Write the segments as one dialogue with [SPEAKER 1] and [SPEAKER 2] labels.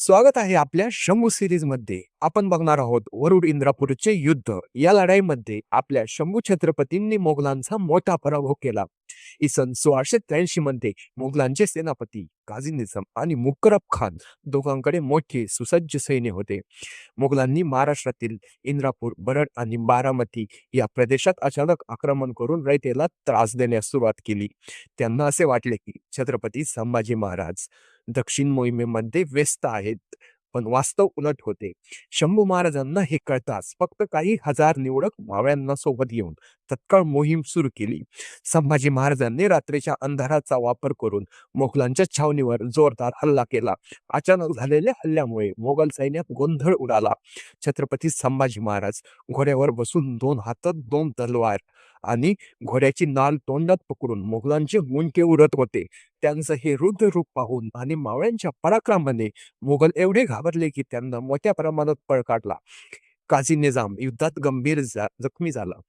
[SPEAKER 1] स्वागत आहे आपल्या शंभू सिरीजमध्ये. आपण बघणार आहोत वरुड इंद्रापूरचे युद्ध. या लढाईमध्ये आपल्या शंभू छत्रपतींनी मोगलांचा मोठा पराभव केला. सन 1683 मध्ये मोगलांचे सेनापती काझी निजाम आणि मुकरब खान दोघांकडे मोठे सुसज्ज सैन्य होते. मोगलांनी महाराष्ट्रातील इंद्रापूर, बरड आणि बारामती या प्रदेशात अचानक आक्रमण करून रयतेला त्रास देण्यास सुरुवात केली. त्यांना असे वाटले की छत्रपती संभाजी महाराज दक्षिण मोहिमेमध्ये व्यस्त आहेत, पण वास्तव उलट होते. शंभू महाराजांना हे कळताच फक्त काही हजार निवडक मावळ्यांना सोबत घेऊन तत्काळ मोहीम सुरू केली. संभाजी महाराजांनी रात्रीच्या अंधाराचा वापर करून मोगलांच्या छावणीवर जोरदार हल्ला केला. अचानक झालेल्या हल्ल्यामुळे मोगल सैन्यात गोंधळ उडाला. छत्रपती संभाजी महाराज घोड्यावर बसून दोन हातात दोन तलवार आणि घोड्याची नाल तोंडात पकडून मोगलांचे मुंडके उडत होते. त्यांचं हे रुद्र रूप पाहून आणि मावळ्यांच्या पराक्रमाने मोगल एवढे घाबरले की त्यांना मोठ्या प्रमाणात पळ काढला. काझी निजाम युद्धात गंभीर जखमी झाला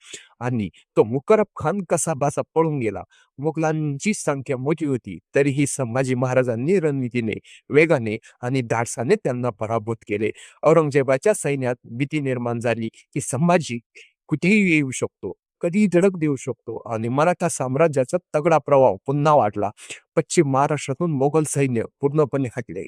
[SPEAKER 1] आणि तो मुकरब खान कसाबसा पळून गेला. मोगलांची संख्या मोठी होती, तरीही संभाजी महाराजांनी रणनीतीने, वेगाने आणि धाडसाने त्यांना पराभूत केले. औरंगजेबाच्या सैन्यात भीती निर्माण झाली की संभाजी कुठेही येऊ शकतो, कधीही धडक देऊ शकतो आणि मराठा साम्राज्याचा तगडा प्रभाव पुन्हा वाढला. पश्चिम महाराष्ट्रातून मोगल सैन्य पूर्णपणे हटले.